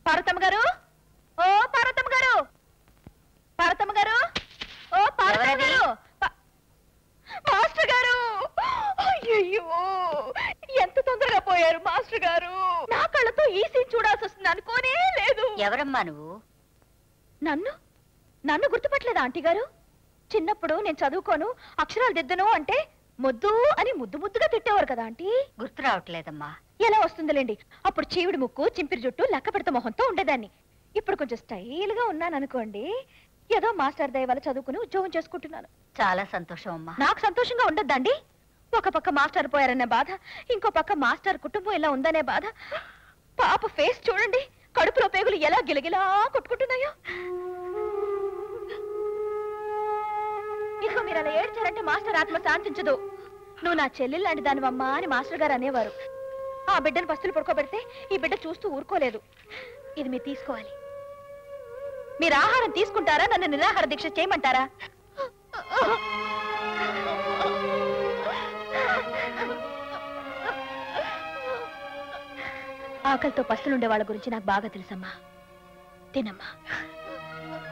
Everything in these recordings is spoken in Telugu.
పార్వతమ్మ గారు, ఓ పార్వతమ్మ గారు, పార్వతమ్మ గారు, ఓ పార్వతమ్మ గారు, మాస్టర్ గారు. అయ్యో, ఎంత తొందరగా పోయారు మాస్టర్ గారు. నా కళ్ళతో ఈ సీన్ చూడాల్సి వస్తుంది అనుకోనే లేదు. ఎవరమ్మా నువ్వు? నన్ను నన్ను గుర్తుపట్టలేదా ఆంటీ గారు? చిన్నప్పుడు నేను చదువుకోను, అక్షరాలు దిద్దను అంటే ముద్దు అని ముద్దు ముద్దుగా తిట్టేవారు కదా ఆంటీ. గుర్తు రావట్లేదమ్మా. ఎలా వస్తుందిలేండి, అప్పుడు చీవిడి ముక్కు, చింపిరి జుట్టు, లెక్క పెడత మొహంతో ఉండేదాన్ని. ఇప్పుడు కొంచెం స్టైల్ గా ఉన్నాను అనుకోండి. ఏదో మాస్టర్ దయ వల్ల చదువుకుని ఉద్యోగం చేసుకుంటున్నాను. చాలా సంతోషం అమ్మా. నాకు సంతోషంగా ఉండద్దండి? ఒక పక్క మాస్టర్ పోయారనే బాధ, ఇంకో పక్క మాస్టర్ కుటుంబం ఇలా ఉందనే బాధ. పాప ఫేస్ చూడండి, కడుపులో పేగులు ఎలా గిలగిలా కొట్టుకుంటున్నాయో. ఇదిగో మీరు అలా ఏడ్చారంటే మాస్టర్ ఆత్మ శాంతించదు. నువ్వు నా చెల్లెలు లాంటి దానివమ్మా అని మాస్టర్ గారు అనేవారు. ఆ బిడ్డను పస్తులు పడుకోబెడితే ఈ బిడ్డ చూస్తూ ఊరుకోలేదు. ఇది మీరు తీసుకోవాలి. మీరు ఆహారం తీసుకుంటారా, నన్ను నిరాహార దీక్ష చేయమంటారా? ఆకలితో పస్తులుండే వాళ్ళ గురించి నాకు బాగా తెలుసమ్మా. తినమ్మా.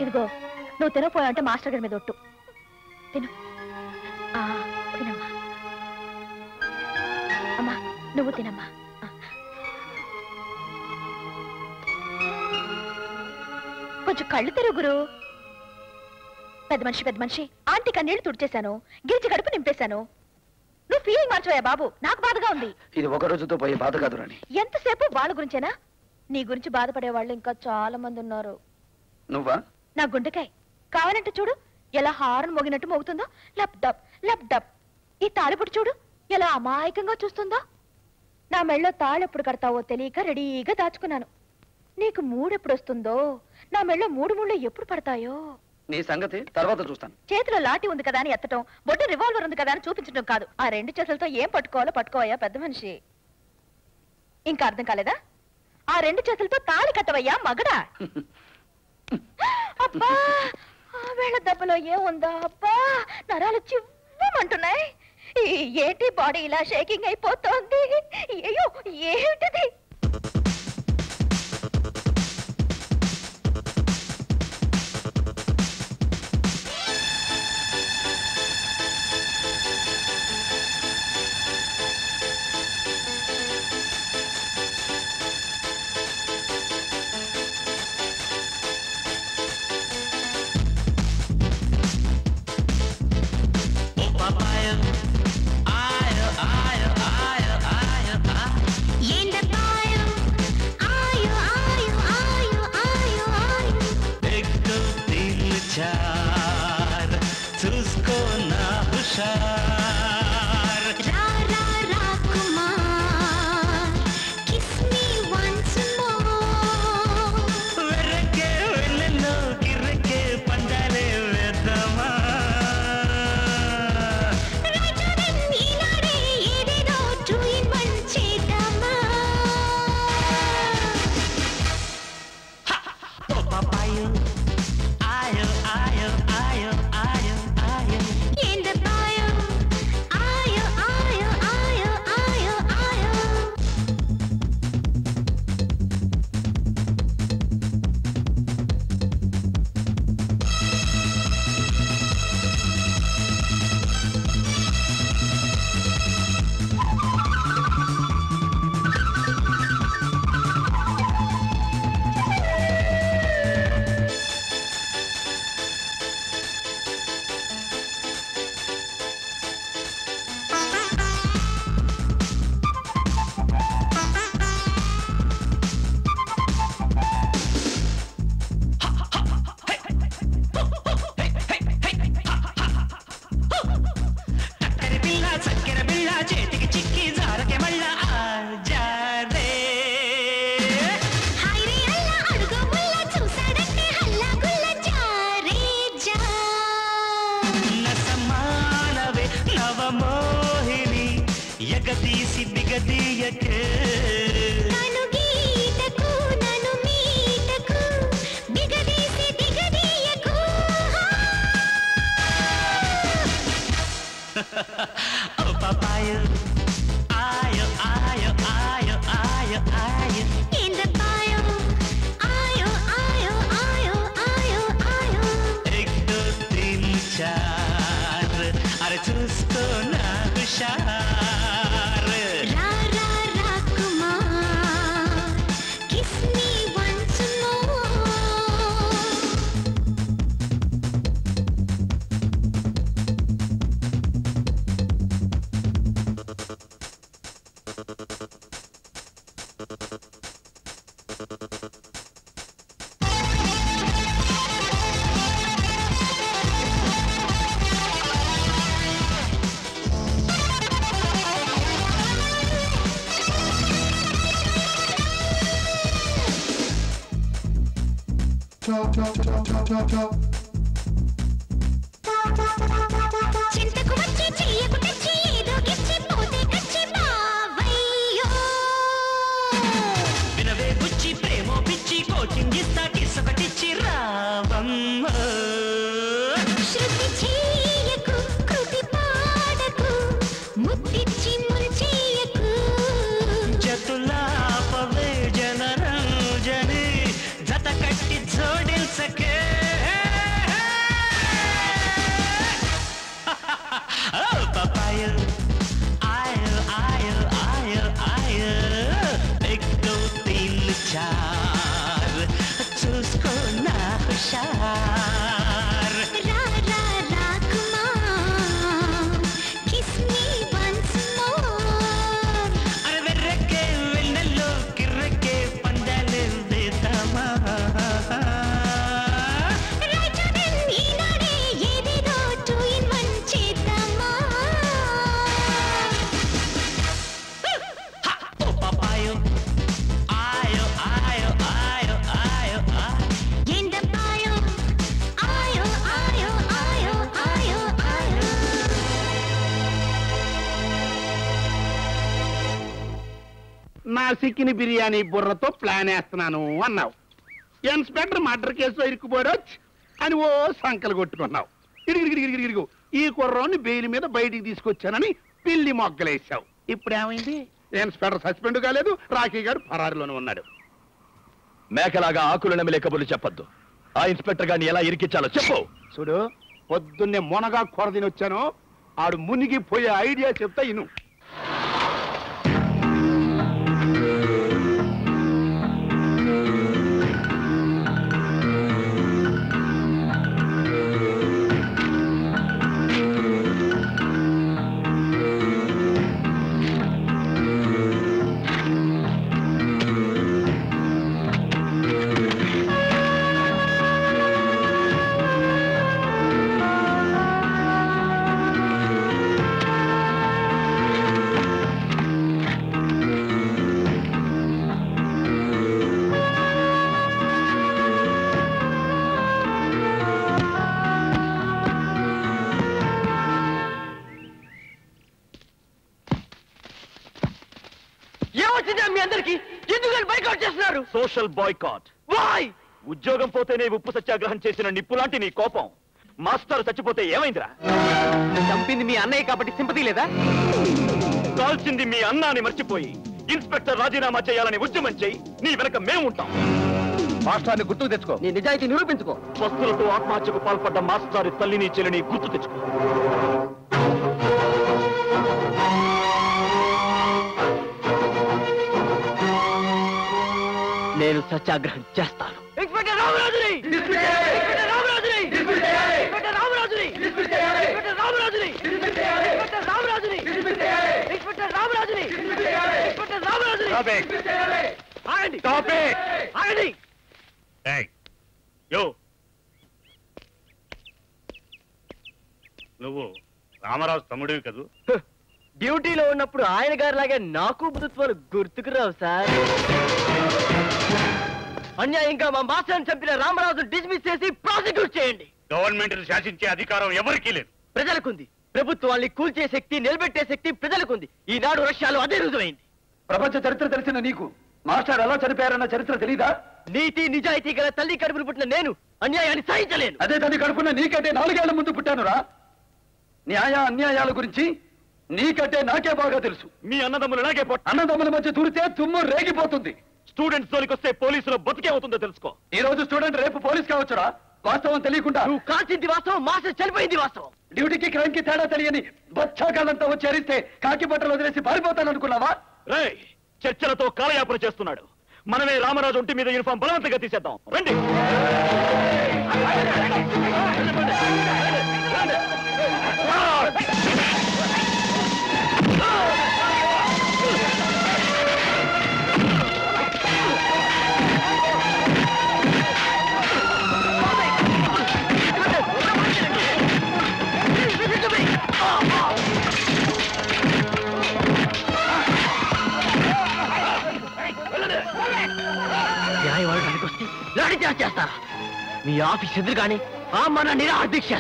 ఇదిగో, నువ్వు తినపోయావంటే మాస్టర్ గారి మీద ఒట్టు. తిను. తినమ్మా. అమ్మా, నువ్వు తినమ్మా. కొంచెం కళ్ళు తెరుగురు. పెద్ద మనిషి ఆంటీ కన్నీళ్లు తుడిచేశాను, గిరిచి గడుపు నింపేశాను. నువ్వు ఫీలింగ్ మార్చవా బాబు? నాకు బాధగా ఉంది. ఇది ఒక రోజుతో పోయే బాధ కాదు రాణి. ఎంతసేపు వాళ్ళ గురించేనా? నీ గురించి బాధపడే వాళ్ళు ఇంకా చాలా మంది ఉన్నారు. నువ్వా? నా గుండెకాయ కావాలంటే చూడు, ఎలా హారన్ మోగినట్టు మోగుతుందో. లప్ డప్ లప్ డప్. ఈ తాళిపుడు చూడు, ఎలా అమాయకంగా చూస్తుందో. నా మెళ్ళో తాళెప్పుడు కడతావో తెలియక రెడీగా దాచుకున్నాను. నీకు మూడెప్పుడు వస్తుందో, నా మెళ్ళో మూడు ముళ్ళు ఎప్పుడు పడతాయో. నీ సంగతి తర్వాత చూస్తాను. చేతిలో లాఠీ ఉంది కదా అని ఎత్తటం, బొడ్డు రివాల్వర్ ఉంది కదా అని చూపించడం కాదు. ఆ రెండు చేతులతో ఏం పట్టుకోవాలో పట్టుకోవయ్యా పెద్ద మనిషి. ఇంకా అర్థం కాలేదా? ఆ రెండు చేతులతో తాళి కట్టవయ్యా మగడా. అబ్బా, ఆ వేళ దెబ్బలో ఏముందా? అబ్బా, నరాలు చివ్వమంటున్నాయి. ఏంటి బాడీ ఇలా షేకింగ్ అయిపోతోంది? అయ్యో, ఏమిటిది? చింతకు వచ్చి చెయ్యకు తెచ్చి ఏదో గిచ్చి పోతే కచ్చి బావయ్యో వినవే బుచ్చి ప్రేమో పిచ్చి కోచింగ్ ఇస్తా కిసొకటిచ్చి రావమ్మ శృతి చెయ్యకు కృతి పాడకు ముద్దిచ్చి ముంచెయ్యకు జతులాపవే జనరంజని జత కట్టి జోడించకే Papaya, ayo, ayo, ayo, ayo, ek do teen char, chusko na hushar. రా రా రా Kumar kiss me once more Are verreke vennallo kirreke pandale vedama. Right then ఈనాడే ఏదేదో 2 in 1 చేద్దామా Oh papayo, ayo, ayo, ayo, ayo, ayo. ఏందబ్బాయో ఆయో ఆయో ఆయో ఆయో ఆయో నా సిక్కిని బిర్యానీ బుర్రతో ప్లాన్ వేస్తున్నాను అన్నావు. ఇన్స్పెక్టర్ మర్డర్ కేసులో ఇరుక్కుపోరొచ్చు అని ఓ సంకలు కొట్టుకున్నావు. ఇడిగిడిగిడిగిడిగిడిగు ఈ కుర్రోని బెయిల్ మీద బయటికి తీసుకొచ్చానని పిల్లి మొగ్గలేసావు. ఇప్పుడు ఏమైంది? ఇన్స్పెక్టర్ సస్పెండ్ కాలేదు, రాఖీ గారు పరారిలోనే ఉన్నాడు. మేకలాగా ఆకులు నమిలే కబుర్లు చెప్పొద్దు. ఆ ఇన్స్పెక్టర్ గారిని ఎలా ఇరికించాలో చెప్పు. చూడు, పొద్దున్నే మొనగా కూర తిని వచ్చాను. ఆడు మునిగిపోయే ఐడియా చెప్తా ఇను. ఏమొచ్చిందా మీ అందరికి? ఎందుకని బైకాట్ చేస్తున్నారు? Social boycott. వై? ఉద్యోగం పోతేనే ఉప్పు సత్యాగ్రహం చేసిన నిప్పులాంటి నీ కోపం మాస్టర్ చచ్చిపోతే ఏమైందిరా? చంపింది మీ అన్నయ్య కాబట్టి సింపతి లేదా? కాల్చింది మీ అన్నాని మర్చిపోయి ఇన్స్పెక్టర్ రాజీనామా చేయాలని ఉద్యమం చేయి. నీ వెనక మేముంటాం. మాస్టర్ని గుర్తుకు తెచ్చుకో. నీ నిజాయితీ నిరూపించుకో. స్వస్థులతో ఆత్మహత్యకు పాల్పడ్డ మాస్టర్ తల్లిని చెల్లిని గుర్తు తెచ్చుకో. నేను సత్యాగ్రహం చేస్తాను. ఇన్స్పెక్టర్ రామరాజుని! ఇన్స్పెక్టర్ రామరాజుని! ఇన్స్పెక్టర్ రామరాజుని! ఇన్స్పెక్టర్ రామరాజుని! ఇన్స్పెక్టర్ రామరాజుని! ఇన్స్పెక్టర్ రామరాజుని! ఇన్స్పెక్టర్ రామరాజుని! ఆగండి! ఆగండి! యో, నువ్వు రామరాజు తమ్ముడివి కదూ? డ్యూటీలో ఉన్నప్పుడు ఆయన గారిలాగే నాకు బుద్ధుత్వాలు గుర్తుకు రావు సార్. అన్యాయంగా మా మాస్టర్ని చంపిన రామరాజు డిస్మిస్ చేసి ప్రాసిక్యూట్ చేయండి. గవర్నమెంట్ శాసించే అధికారం ఎవరికీ లేదు. ప్రజలకుంది. ప్రభుత్వాన్ని కూల్చే శక్తి, నిలబెట్టే శక్తి ప్రజలకుంది. ఈనాడు రష్యాలో అదే రుజువైంది. ప్రపంచ చరిత్ర తెలిసిన నీకు మాస్టర్ ఎలా చనిపోయారన్న చరిత్ర తెలీదా? నీతి నిజాయితీ గల తల్లి కడుపును పుట్టిన నేను అన్యాయాన్ని సహించలేను. అదే తల్లి కడుపున నీకంటే 4 ఏళ్ల ముందు పుట్టానురా. న్యాయ అన్యాయాల గురించి నీకంటే నాకే బాగా తెలుసు. మీ అన్నదమ్ములు ఇలాగే అన్నదమ్ముల మధ్య దూరితే తుమ్ము రేగిపోతుంది. స్టూడెంట్స్ జోలికి వస్తే పోలీసులు బతికే అవుతుందో తెలుసుకో. ఈ రోజు స్టూడెంట్ రేపు పోలీస్ కావచ్చురా. వాస్తవం తెలియకుండా నువ్వు కాల్చింది వాస్తవం, మాస్టర్ చనిపోయింది వాస్తవం. డ్యూటీకి క్రైమ్ కి తేడా తెలియని బచ్చాకాలంతా వచ్చి అరిస్తే కాకి బట్టలు వదిలేసి పారిపోతాననుకున్నావా? రేయ్, చర్చలతో కాలయాపన చేస్తున్నాడు. మనమే రామరాజు ఒంటి మీద యూనిఫామ్ బలవంతంగా తీసేద్దాం. రండి. న్యాయవాడు వస్తే లాఠీ చార్జ్ చేస్తారా? మీ ఆఫీస్ ఎదురుగానే మన నిరాహార దీక్ష